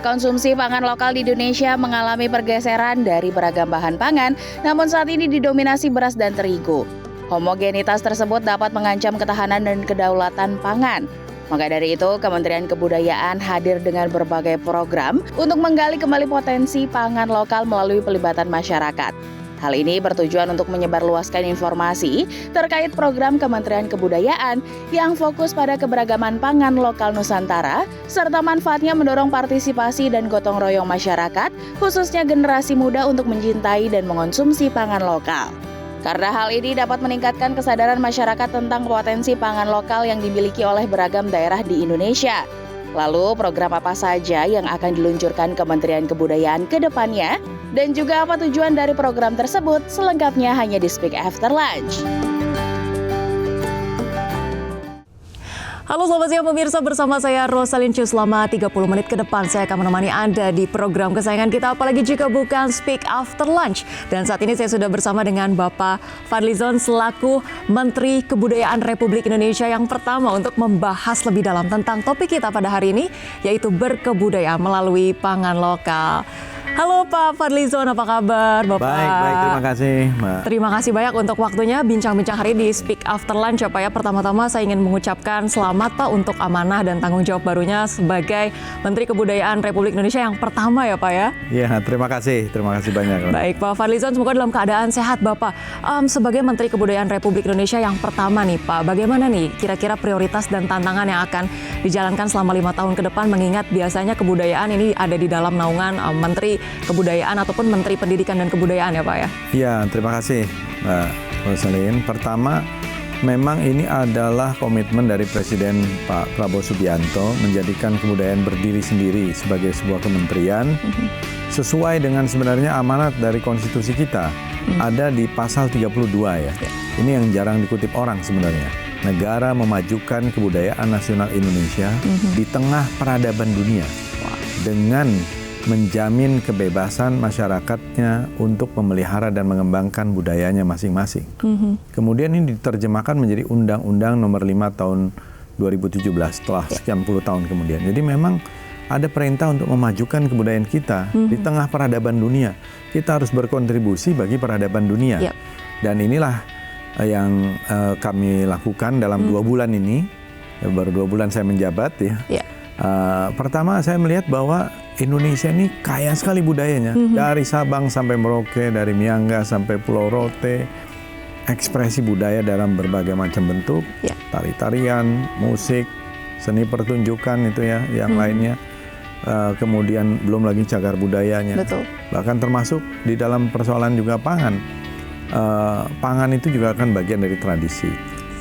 Pola konsumsi pangan lokal di Indonesia mengalami pergeseran dari beragam bahan pangan, namun saat ini didominasi beras dan terigu. Homogenitas tersebut dapat mengancam ketahanan dan kedaulatan pangan. Maka dari itu, Kementerian Kebudayaan hadir dengan berbagai program untuk menggali kembali potensi pangan lokal melalui pelibatan masyarakat. Hal ini bertujuan untuk menyebarluaskan informasi terkait program Kementerian Kebudayaan yang fokus pada keberagaman pangan lokal Nusantara, serta manfaatnya mendorong partisipasi dan gotong royong masyarakat, khususnya generasi muda untuk mencintai dan mengonsumsi pangan lokal. Karena hal ini dapat meningkatkan kesadaran masyarakat tentang potensi pangan lokal yang dimiliki oleh beragam daerah di Indonesia. Lalu, program apa saja yang akan diluncurkan Kementerian Kebudayaan ke depannya? Dan juga apa tujuan dari program tersebut? Selengkapnya hanya di Speak After Lunch. Halo selamat siang pemirsa, bersama saya Rosalyn Chu. Selama 30 menit ke depan saya akan menemani Anda di program kesayangan kita, apalagi jika bukan Speak After Lunch. Dan saat ini saya sudah bersama dengan Bapak Fadlizon selaku Menteri Kebudayaan Republik Indonesia yang pertama untuk membahas lebih dalam tentang topik kita pada hari ini, yaitu berkebudayaan melalui pangan lokal. Halo Pak Fadlizon, apa kabar Bapak? Baik, terima kasih Mbak. Terima kasih banyak untuk waktunya bincang-bincang hari di Speak After Lunch ya Pak ya. Pertama-tama saya ingin mengucapkan selamat Pak untuk amanah dan tanggung jawab barunya sebagai Menteri Kebudayaan Republik Indonesia yang pertama ya Pak ya. Iya, terima kasih banyak. Baik Pak Fadlizon, semoga dalam keadaan sehat Bapak. Sebagai Menteri Kebudayaan Republik Indonesia yang pertama nih Pak, bagaimana nih kira-kira prioritas dan tantangan yang akan dijalankan selama 5 tahun ke depan, mengingat biasanya kebudayaan ini ada di dalam naungan Menteri Kebudayaan ataupun Menteri Pendidikan dan Kebudayaan ya Pak ya? Iya, terima kasih Mbak Rosalyn. Pertama, memang ini adalah komitmen dari Presiden Pak Prabowo Subianto menjadikan kebudayaan berdiri sendiri sebagai sebuah kementerian sesuai dengan sebenarnya amanat dari konstitusi kita. Ada di pasal 32 ya. Ini yang jarang dikutip orang sebenarnya. Negara memajukan kebudayaan nasional Indonesia di tengah peradaban dunia dengan menjamin kebebasan masyarakatnya untuk memelihara dan mengembangkan budayanya masing-masing. Kemudian ini diterjemahkan menjadi Undang-Undang Nomor 5 Tahun 2017 setelah sekian puluh tahun kemudian. Jadi memang ada perintah untuk memajukan kebudayaan kita di tengah peradaban dunia. Kita harus berkontribusi bagi peradaban dunia. Dan inilah yang kami lakukan dalam 2 bulan ini. Baru 2 bulan saya menjabat ya. Pertama saya melihat bahwa Indonesia ini kaya sekali budayanya, dari Sabang sampai Merauke, dari Miangas sampai Pulau Rote, ekspresi budaya dalam berbagai macam bentuk, tari-tarian, musik, seni pertunjukan itu ya, yang lainnya, kemudian belum lagi cagar budayanya, bahkan termasuk di dalam persoalan juga pangan. Pangan itu juga akan bagian dari tradisi.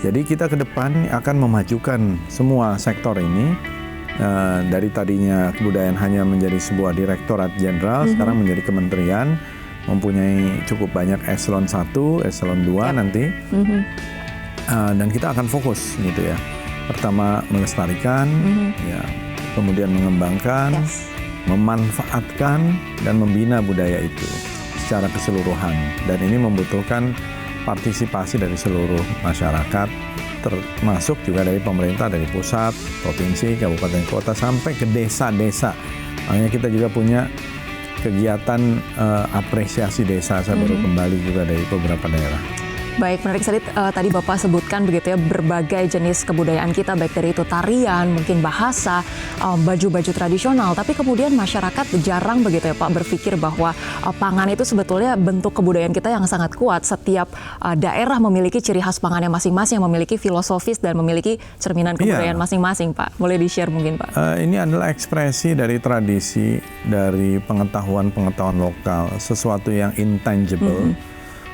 Jadi kita ke depan akan memajukan semua sektor ini. Dari tadinya kebudayaan hanya menjadi sebuah direktorat jenderal, sekarang menjadi kementerian, mempunyai cukup banyak eselon 1, eselon 2 nanti. Dan kita akan fokus gitu ya. Pertama melestarikan, ya, kemudian mengembangkan, memanfaatkan dan membina budaya itu secara keseluruhan. Dan ini membutuhkan partisipasi dari seluruh masyarakat, termasuk juga dari pemerintah, dari pusat, provinsi, kabupaten, kota, sampai ke desa-desa. Makanya kita juga punya kegiatan apresiasi desa. Saya baru kembali juga dari beberapa daerah. Baik, menarik sekali tadi Bapak sebutkan begitu ya, berbagai jenis kebudayaan kita, baik dari itu tarian, mungkin bahasa, baju-baju tradisional, tapi kemudian masyarakat jarang begitu ya Pak berpikir bahwa pangan itu sebetulnya bentuk kebudayaan kita yang sangat kuat. Setiap daerah memiliki ciri khas pangannya masing-masing, yang memiliki filosofis dan memiliki cerminan kebudayaan masing-masing Pak. Boleh di-share mungkin Pak? Ini adalah ekspresi dari tradisi, dari pengetahuan-pengetahuan lokal, sesuatu yang intangible.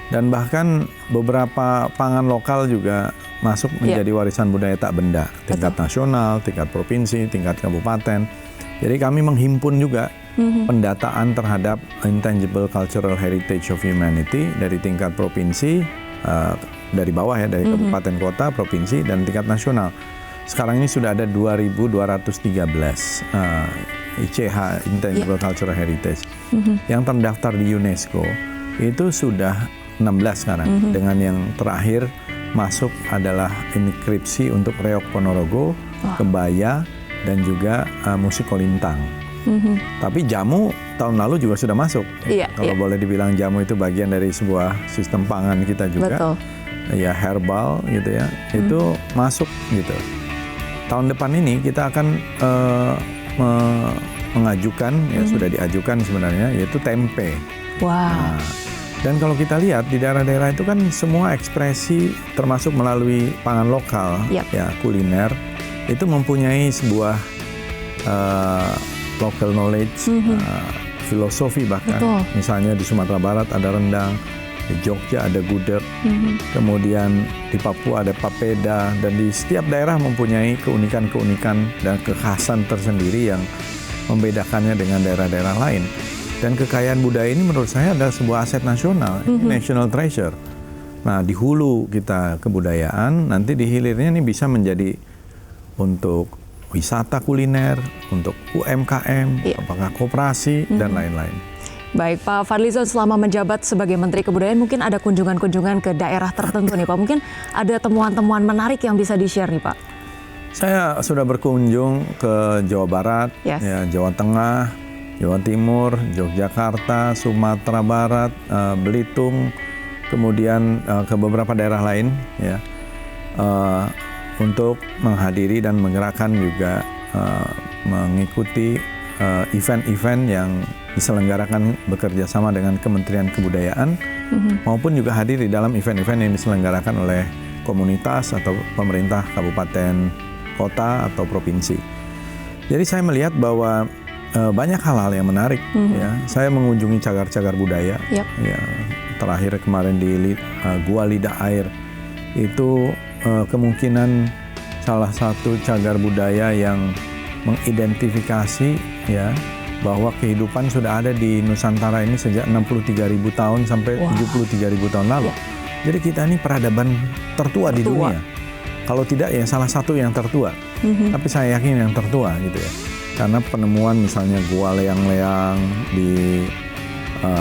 Dan bahkan beberapa pangan lokal juga masuk menjadi warisan budaya tak benda, tingkat nasional, tingkat provinsi, tingkat kabupaten. Jadi kami menghimpun juga pendataan terhadap intangible cultural heritage of humanity dari tingkat provinsi, dari bawah ya, dari kabupaten kota, provinsi, dan tingkat nasional. Sekarang ini sudah ada 2.213 ICH, Intangible Cultural Heritage, yang terdaftar di UNESCO. Itu sudah 16 sekarang, dengan yang terakhir masuk adalah inskripsi untuk Reok Ponorogo, Kebaya, dan juga musik Kolintang. Tapi jamu tahun lalu juga sudah masuk. Iya, Kalau iya. boleh dibilang jamu itu bagian dari sebuah sistem pangan kita juga. Betul. Ya herbal gitu ya, itu masuk gitu. Tahun depan ini kita akan mengajukan, ya sudah diajukan sebenarnya, yaitu tempe. Wow. Nah, dan kalau kita lihat di daerah-daerah itu kan semua ekspresi termasuk melalui pangan lokal, Yap. ya kuliner, itu mempunyai sebuah local knowledge, filosofi bahkan. Betul. Misalnya di Sumatera Barat ada rendang, di Jogja ada gudeg, kemudian di Papua ada papeda, dan di setiap daerah mempunyai keunikan-keunikan dan kekhasan tersendiri yang membedakannya dengan daerah-daerah lain. Dan kekayaan budaya ini menurut saya adalah sebuah aset nasional, national treasure. Nah, di hulu kita kebudayaan, nanti di hilirnya ini bisa menjadi untuk wisata kuliner, untuk UMKM, apakah koperasi, dan lain-lain. Baik, Pak Fadlizon, selama menjabat sebagai Menteri Kebudayaan mungkin ada kunjungan-kunjungan ke daerah tertentu nih Pak. Mungkin ada temuan-temuan menarik yang bisa di-share nih Pak. Saya sudah berkunjung ke Jawa Barat, Yes. ya, Jawa Tengah, Jawa Timur, Yogyakarta, Sumatera Barat, Belitung, kemudian ke beberapa daerah lain, ya, untuk menghadiri dan menggerakkan juga mengikuti event-event yang diselenggarakan bekerja sama dengan Kementerian Kebudayaan, maupun juga hadir di dalam event-event yang diselenggarakan oleh komunitas atau pemerintah kabupaten, kota, atau provinsi. Jadi saya melihat bahwa banyak hal-hal yang menarik. Ya. Saya mengunjungi cagar-cagar budaya. Yap. Ya, terakhir kemarin di Gua Lidah Air, itu kemungkinan salah satu cagar budaya yang mengidentifikasi, ya, bahwa kehidupan sudah ada di Nusantara ini sejak 63.000 tahun sampai 73.000 tahun lalu. Jadi kita ini peradaban tertua di dunia. Kalau tidak ya salah satu yang tertua. Tapi saya yakin yang tertua gitu ya. Karena penemuan misalnya gua leang-leang di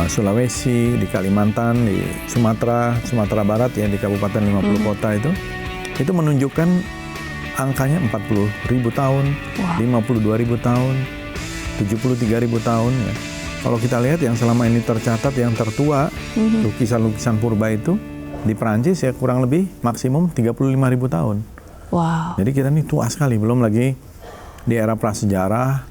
Sulawesi, di Kalimantan, di Sumatera Barat ya, di Kabupaten 50 kota itu menunjukkan angkanya 40.000 tahun, 52.000 tahun, 73.000 tahun ya. Kalau kita lihat yang selama ini tercatat yang tertua, lukisan-lukisan purba itu di Perancis ya kurang lebih maksimum 35.000 tahun. Wow. Jadi kita ini tua sekali, belum lagi di era prasejarah,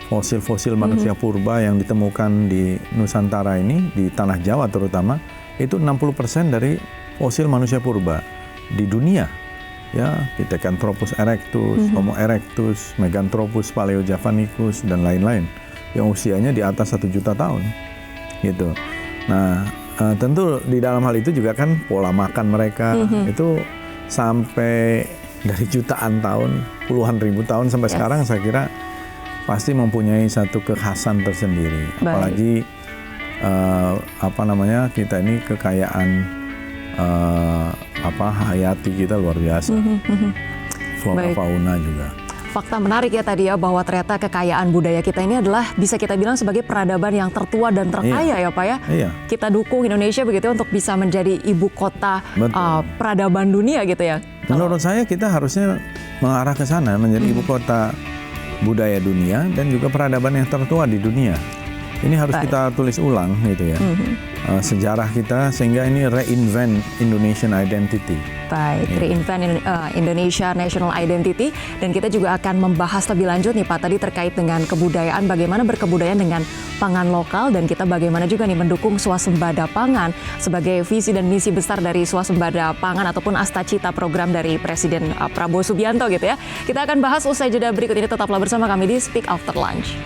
fosil-fosil manusia purba yang ditemukan di Nusantara ini, di tanah Jawa terutama, itu 60% dari fosil manusia purba di dunia. Ya, Pithecanthropus erectus, Homo erectus, Meganthropus paleojavanicus, dan lain-lain yang usianya di atas 1 juta tahun gitu. Nah, tentu di dalam hal itu juga kan pola makan mereka itu sampai dari jutaan tahun, puluhan ribu tahun sampai sekarang, saya kira pasti mempunyai satu kekhasan tersendiri. Apalagi kita ini kekayaan hayati kita luar biasa, flora fauna juga. Fakta menarik ya tadi ya, bahwa ternyata kekayaan budaya kita ini adalah bisa kita bilang sebagai peradaban yang tertua dan terkaya ya Pak ya. Iya. Kita dukung Indonesia begitu untuk bisa menjadi ibu kota peradaban dunia gitu ya. Menurut saya kita harusnya mengarah ke sana, menjadi ibu kota budaya dunia dan juga peradaban yang tertua di dunia. Ini harus kita tulis ulang gitu ya, sejarah kita, sehingga ini reinvent Indonesian identity. Baik, reinvent Indonesia National Identity, dan kita juga akan membahas lebih lanjut nih Pak tadi terkait dengan kebudayaan, bagaimana berkebudayaan dengan pangan lokal, dan kita bagaimana juga nih mendukung swasembada pangan sebagai visi dan misi besar dari swasembada pangan ataupun Astacita program dari Presiden Prabowo Subianto gitu ya. Kita akan bahas usai jeda berikut ini, tetaplah bersama kami di Speak After Lunch.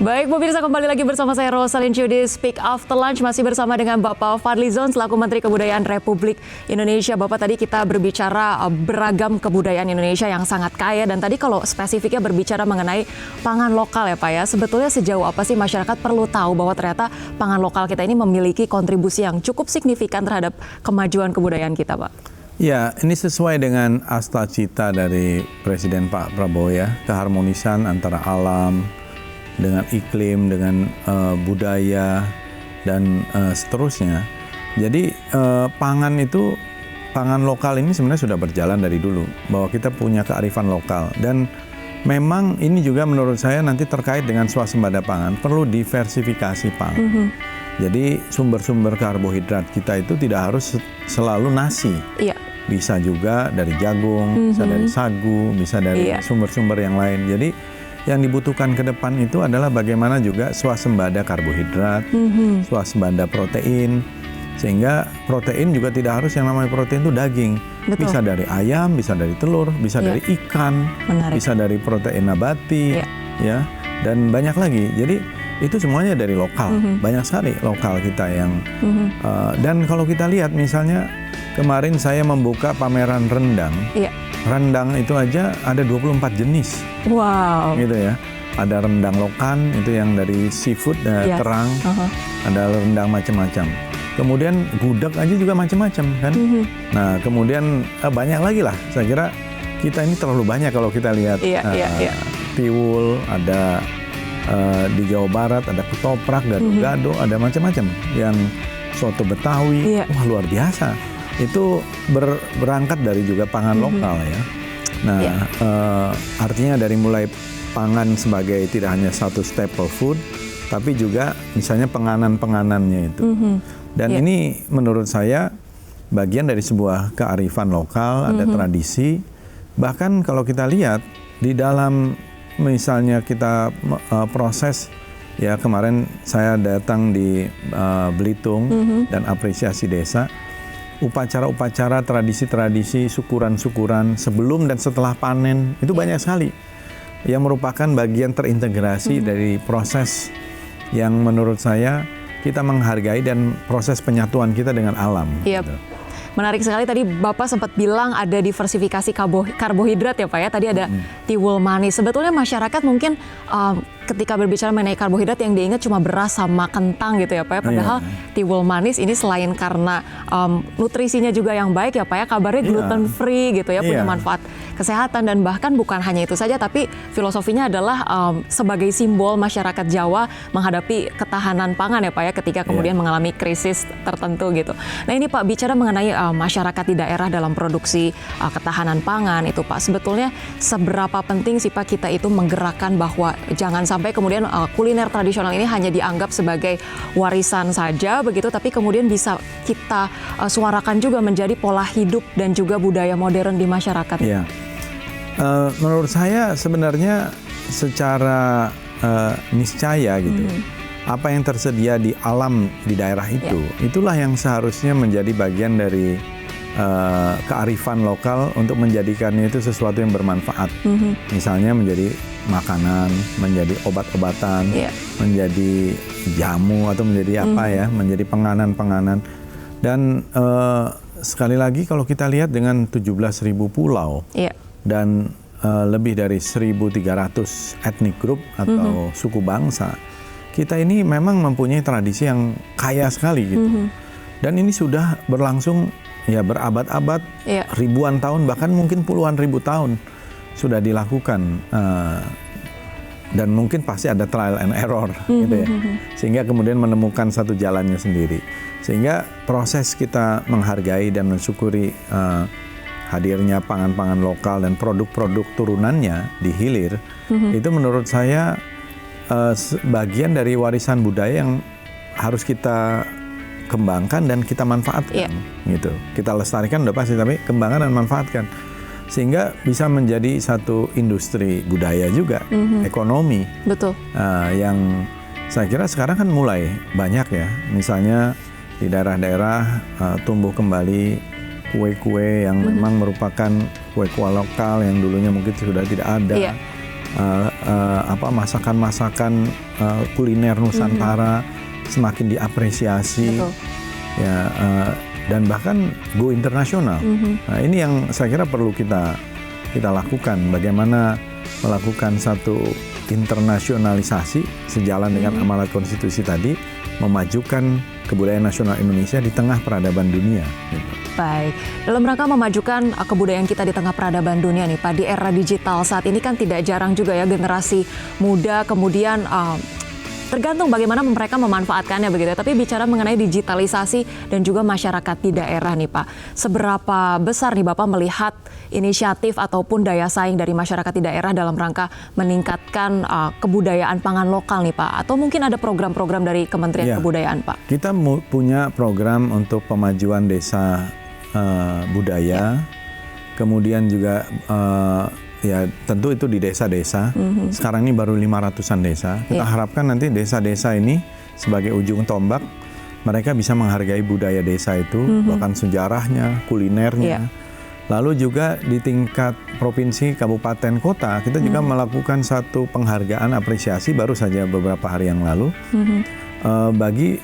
Baik, pemirsa, kembali lagi bersama saya Rosalin Chiu di Speak After Lunch, masih bersama dengan Bapak Fadlizon selaku Menteri Kebudayaan Republik Indonesia. Bapak, tadi kita berbicara beragam kebudayaan Indonesia yang sangat kaya, dan tadi kalau spesifiknya berbicara mengenai pangan lokal ya Pak ya, sebetulnya sejauh apa sih masyarakat perlu tahu bahwa ternyata pangan lokal kita ini memiliki kontribusi yang cukup signifikan terhadap kemajuan kebudayaan kita, Pak? Ya, ini sesuai dengan Astacita dari Presiden Pak Prabowo ya, keharmonisan antara alam dengan iklim, dengan budaya, dan seterusnya. Jadi pangan lokal ini sebenarnya sudah berjalan dari dulu, bahwa kita punya kearifan lokal, dan memang ini juga menurut saya nanti terkait dengan swasembada pangan perlu diversifikasi pangan. Jadi sumber-sumber karbohidrat kita itu tidak harus selalu nasi. Iya. Bisa juga dari jagung, bisa dari sagu, bisa dari sumber-sumber yang lain. Jadi yang dibutuhkan ke depan itu adalah bagaimana juga swasembada karbohidrat, swasembada protein. Sehingga protein juga tidak harus yang namanya protein itu daging. Betul. Bisa dari ayam, bisa dari telur, bisa dari ikan, bisa dari protein nabati, ya, dan banyak lagi. Jadi itu semuanya dari lokal. Banyak sekali lokal kita yang dan kalau kita lihat misalnya kemarin saya membuka pameran rendang. Rendang itu aja ada 24 jenis. Wow. Gitu ya. Ada rendang lokan itu yang dari seafood kerang. Ada rendang macam-macam. Kemudian gudeg aja juga macam-macam kan. Nah, kemudian banyak lagi lah. Saya kira kita ini terlalu banyak kalau kita lihat. Tiwul, ada di Jawa Barat, ada ketoprak, gado-gado, ada macam-macam. Yang soto Betawi, wah luar biasa. Itu berangkat dari juga pangan lokal ya. Nah, artinya dari mulai pangan sebagai tidak hanya satu staple food, tapi juga misalnya penganan-penganannya itu. Dan ini menurut saya bagian dari sebuah kearifan lokal, ada tradisi. Bahkan kalau kita lihat di dalam misalnya kita proses, ya kemarin saya datang di Belitung dan apresiasi desa, upacara-upacara, tradisi-tradisi, syukuran-syukuran sebelum dan setelah panen itu banyak sekali yang merupakan bagian terintegrasi dari proses yang menurut saya kita menghargai dan proses penyatuan kita dengan alam. Gitu. Menarik sekali tadi Bapak sempat bilang ada diversifikasi karbohidrat ya Pak ya. Tadi ada tiwul manis. Sebetulnya masyarakat mungkin ketika berbicara mengenai karbohidrat yang diingat cuma beras sama kentang gitu ya Pak ya. Padahal tiwul manis ini selain karena nutrisinya juga yang baik ya Pak ya, kabarnya gluten free gitu ya, punya manfaat kesehatan, dan bahkan bukan hanya itu saja tapi filosofinya adalah sebagai simbol masyarakat Jawa menghadapi ketahanan pangan ya Pak ya ketika kemudian mengalami krisis tertentu gitu. Nah ini Pak, bicara mengenai masyarakat di daerah dalam produksi ketahanan pangan itu Pak, sebetulnya seberapa penting sih Pak kita itu menggerakkan bahwa jangan sampai kemudian kuliner tradisional ini hanya dianggap sebagai warisan saja begitu, tapi kemudian bisa kita suarakan juga menjadi pola hidup dan juga budaya modern di masyarakat. Iya. Menurut saya sebenarnya secara niscaya gitu, apa yang tersedia di alam di daerah itu, itulah yang seharusnya menjadi bagian dari kearifan lokal untuk menjadikannya itu sesuatu yang bermanfaat. Misalnya menjadi makanan, menjadi obat-obatan, menjadi jamu atau menjadi apa ya, menjadi penganan-penganan. Dan sekali lagi kalau kita lihat dengan 17.000 pulau dan lebih dari 1.300 ethnic group atau suku bangsa, kita ini memang mempunyai tradisi yang kaya sekali gitu. Dan ini sudah berlangsung ya berabad-abad, ribuan tahun, bahkan mungkin puluhan ribu tahun sudah dilakukan. Dan mungkin pasti ada trial and error gitu ya. Sehingga kemudian menemukan satu jalannya sendiri. Sehingga proses kita menghargai dan mensyukuri hadirnya pangan-pangan lokal dan produk-produk turunannya di hilir, itu menurut saya bagian dari warisan budaya yang harus kita kembangkan dan kita manfaatkan, gitu. Kita lestarikan udah pasti, tapi kembangkan dan manfaatkan sehingga bisa menjadi satu industri budaya juga, ekonomi. Betul. Yang saya kira sekarang kan mulai banyak ya, misalnya di daerah-daerah tumbuh kembali kue-kue yang memang merupakan kue-kue lokal yang dulunya mungkin sudah tidak ada. Masakan-masakan kuliner Nusantara semakin diapresiasi. Ya, dan bahkan go internasional. Nah, ini yang saya kira perlu kita lakukan, bagaimana melakukan satu internasionalisasi sejalan dengan amanat konstitusi tadi, memajukan kebudayaan nasional Indonesia di tengah peradaban dunia. Baik, dalam rangka memajukan kebudayaan kita di tengah peradaban dunia nih Pak, di era digital saat ini kan tidak jarang juga ya generasi muda kemudian tergantung bagaimana mereka memanfaatkannya begitu. Tapi bicara mengenai digitalisasi dan juga masyarakat di daerah nih Pak, seberapa besar nih Bapak melihat inisiatif ataupun daya saing dari masyarakat di daerah dalam rangka meningkatkan kebudayaan pangan lokal nih Pak? Atau mungkin ada program-program dari Kementerian Kebudayaan Pak? Kita punya program untuk pemajuan desa budaya, kemudian juga ya tentu itu di desa-desa. Sekarang ini baru 500-an desa. Kita harapkan nanti desa-desa ini sebagai ujung tombak, mereka bisa menghargai budaya desa itu, bahkan sejarahnya, kulinernya. Lalu juga di tingkat provinsi, kabupaten, kota, kita juga melakukan satu penghargaan apresiasi baru saja beberapa hari yang lalu bagi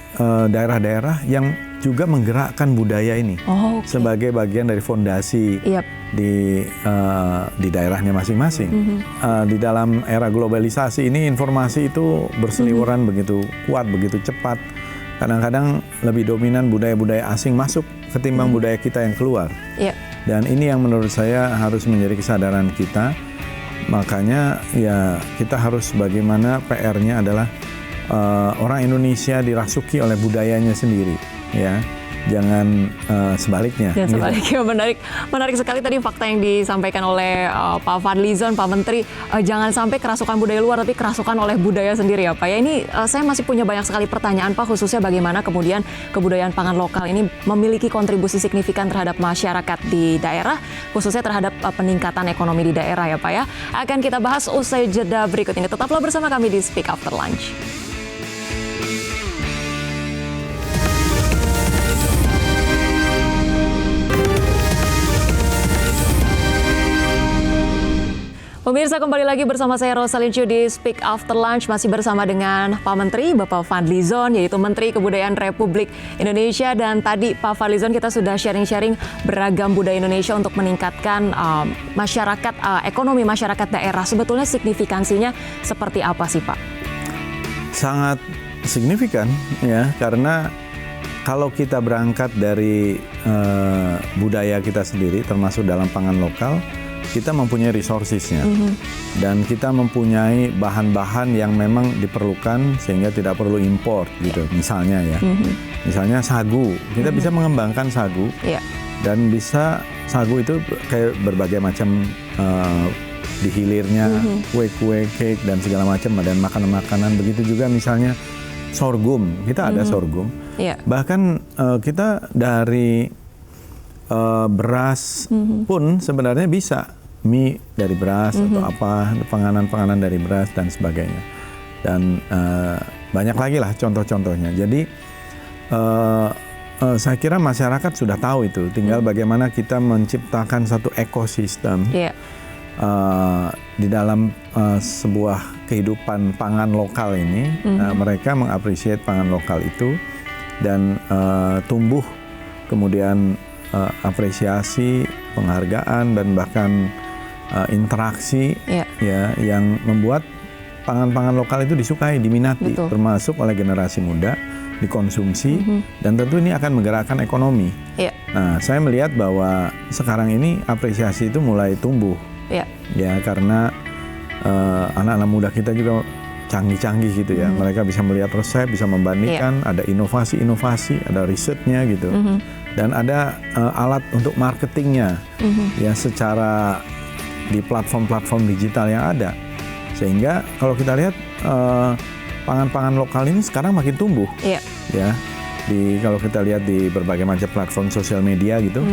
daerah-daerah yang juga menggerakkan budaya ini sebagai bagian dari fondasi di daerahnya masing-masing. Di dalam era globalisasi ini informasi itu berseliweran begitu kuat, begitu cepat. Kadang-kadang lebih dominan budaya-budaya asing masuk ketimbang budaya kita yang keluar. Dan ini yang menurut saya harus menjadi kesadaran kita. Makanya ya kita harus bagaimana PR-nya adalah orang Indonesia dirasuki oleh budayanya sendiri, ya. Jangan sebaliknya. Dan sebaliknya, menarik sekali tadi fakta yang disampaikan oleh Pak Fadlizon, Pak Menteri, jangan sampai kerasukan budaya luar, tapi kerasukan oleh budaya sendiri ya Pak. Ya ini saya masih punya banyak sekali pertanyaan Pak, khususnya bagaimana kemudian kebudayaan pangan lokal ini memiliki kontribusi signifikan terhadap masyarakat di daerah, khususnya terhadap peningkatan ekonomi di daerah ya Pak ya. Akan kita bahas usai jeda berikut ini. Tetaplah bersama kami di Speak After Lunch. Pemirsa, kembali lagi bersama saya Rosalin Chiu di Speak After Lunch, masih bersama dengan Pak Menteri, Bapak Fadlizon, yaitu Menteri Kebudayaan Republik Indonesia. Dan tadi Pak Fadlizon kita sudah sharing-sharing beragam budaya Indonesia untuk meningkatkan masyarakat, ekonomi masyarakat daerah. Sebetulnya signifikansinya seperti apa sih Pak? Sangat signifikan ya, karena kalau kita berangkat dari budaya kita sendiri, termasuk dalam pangan lokal, kita mempunyai resourcesnya dan kita mempunyai bahan-bahan yang memang diperlukan sehingga tidak perlu import gitu. Misalnya ya, misalnya sagu, kita bisa mengembangkan sagu dan bisa sagu itu kayak berbagai macam di hilirnya, kue-kue, cake dan segala macam, dan makanan-makanan. Begitu juga misalnya sorghum, kita ada sorghum. Bahkan kita dari beras pun sebenarnya bisa mie dari beras atau apa, panganan-panganan dari beras dan sebagainya. Dan banyak lagi lah contoh-contohnya. Jadi saya kira masyarakat sudah tahu itu. Tinggal bagaimana kita menciptakan satu ekosistem di dalam sebuah kehidupan pangan lokal ini. Mereka mengapresiasi pangan lokal itu dan tumbuh, kemudian apresiasi, penghargaan, dan bahkan interaksi ya yang membuat pangan-pangan lokal itu disukai, diminati, termasuk oleh generasi muda, dikonsumsi, dan tentu ini akan menggerakkan ekonomi. Nah, saya melihat bahwa sekarang ini apresiasi itu mulai tumbuh, ya karena anak-anak muda kita juga canggih-canggih gitu ya. Mereka bisa melihat resep, bisa membandingkan, ada inovasi-inovasi, ada risetnya gitu. Dan ada alat untuk marketingnya ya secara di platform-platform digital yang ada. Sehingga kalau kita lihat pangan-pangan lokal ini sekarang makin tumbuh. Ya. Kalau kita lihat di berbagai macam platform sosial media gitu.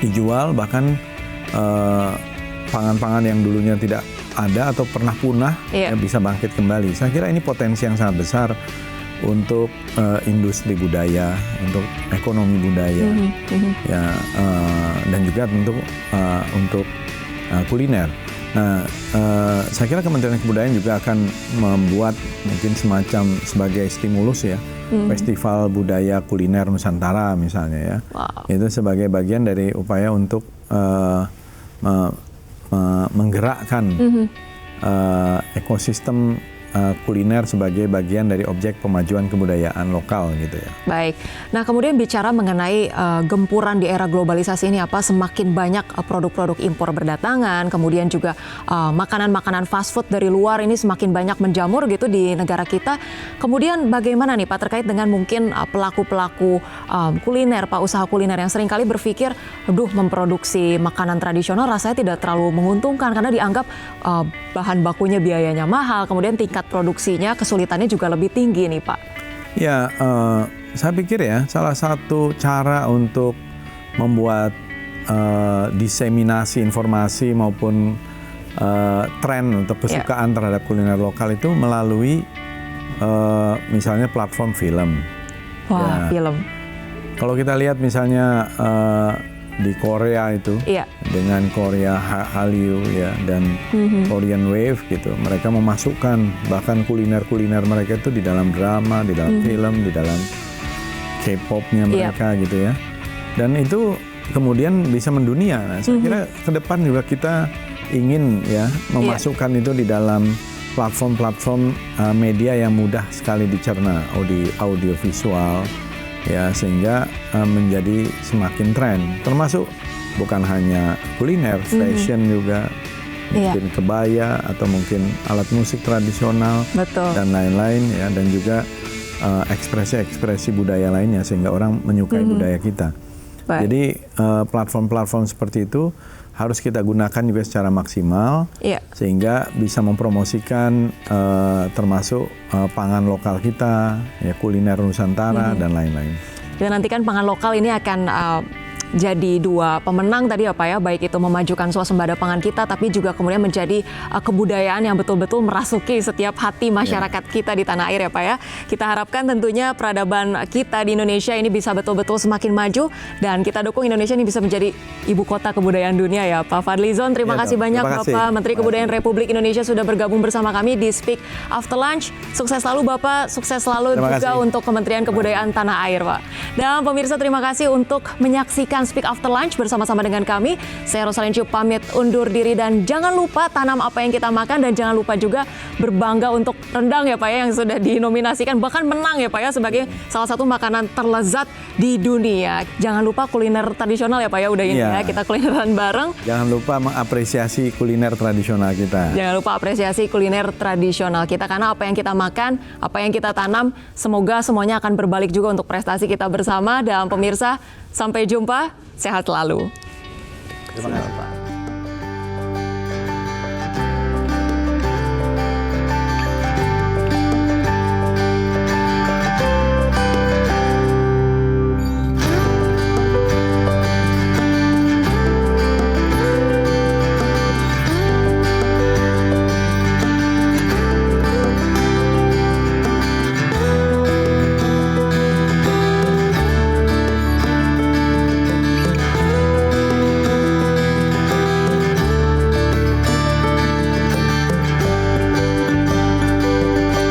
Dijual, bahkan pangan-pangan yang dulunya tidak ada atau pernah punah ya bisa bangkit kembali. Saya kira ini potensi yang sangat besar untuk industri budaya, untuk ekonomi budaya, ya, dan juga tentu untuk kuliner. Nah, saya kira Kementerian Kebudayaan juga akan membuat mungkin semacam sebagai stimulus ya, festival budaya kuliner Nusantara misalnya ya. Itu sebagai bagian dari upaya untuk menggerakkan ekosistem kuliner sebagai bagian dari objek pemajuan kebudayaan lokal gitu ya. Baik. Nah, kemudian bicara mengenai gempuran di era globalisasi ini semakin banyak produk-produk impor berdatangan, kemudian juga makanan-makanan fast food dari luar ini semakin banyak menjamur gitu di negara kita. Kemudian bagaimana nih Pak terkait dengan mungkin pelaku-pelaku kuliner, Pak, usaha kuliner yang seringkali berpikir, aduh, memproduksi makanan tradisional rasanya tidak terlalu menguntungkan karena dianggap bahan bakunya biayanya mahal, kemudian tingkat produksinya kesulitannya juga lebih tinggi nih Pak. Ya, saya pikir ya salah satu cara untuk membuat diseminasi informasi maupun tren untuk kesukaan terhadap kuliner lokal itu melalui misalnya platform film. Wah, film. Kalau kita lihat misalnya di Korea itu dengan Korea Hallyu ya dan Korean Wave gitu, mereka memasukkan bahkan kuliner-kuliner mereka itu di dalam drama, di dalam film, di dalam K-popnya mereka gitu ya. Dan itu kemudian bisa mendunia. Nah, saya kira ke depan juga kita ingin ya memasukkan itu di dalam platform-platform media yang mudah sekali dicerna, audio visual. Ya, sehingga menjadi semakin tren, termasuk bukan hanya kuliner, fashion juga, mungkin kebaya atau mungkin alat musik tradisional dan lain-lain ya, dan juga ekspresi-ekspresi budaya lainnya sehingga orang menyukai budaya kita. Jadi platform-platform seperti itu harus kita gunakan juga secara maksimal sehingga bisa mempromosikan termasuk pangan lokal kita, ya kuliner Nusantara dan lain-lain. Dan nanti kan pangan lokal ini akan jadi dua pemenang tadi ya Pak ya, baik itu memajukan swasembada pangan kita tapi juga kemudian menjadi kebudayaan yang betul-betul merasuki setiap hati masyarakat kita di tanah air ya Pak ya. Kita harapkan tentunya peradaban kita di Indonesia ini bisa betul-betul semakin maju dan kita dukung Indonesia ini bisa menjadi ibu kota kebudayaan dunia ya Pak Fadlizon. Terima kasih banyak Bapak Menteri Kebudayaan Republik Indonesia sudah bergabung bersama kami di Speak After Lunch. Sukses selalu Bapak, sukses selalu juga untuk Kementerian Kebudayaan Tanah Air Pak. Dan pemirsa terima kasih untuk menyaksikan Speak After Lunch bersama-sama dengan kami. Saya Rosalyn Ciu pamit undur diri dan jangan lupa tanam apa yang kita makan dan jangan lupa juga berbangga untuk rendang ya Pak ya yang sudah dinominasikan bahkan menang ya Pak ya sebagai salah satu makanan terlezat di dunia. Jangan lupa kuliner tradisional ya Pak ya udah ini ya kita kulineran bareng. Jangan lupa mengapresiasi kuliner tradisional kita. Jangan lupa apresiasi kuliner tradisional kita karena apa yang kita makan, apa yang kita tanam semoga semuanya akan berbalik juga untuk prestasi kita bersama dan pemirsa. Sampai jumpa, sehat selalu. Terima kasih Pak.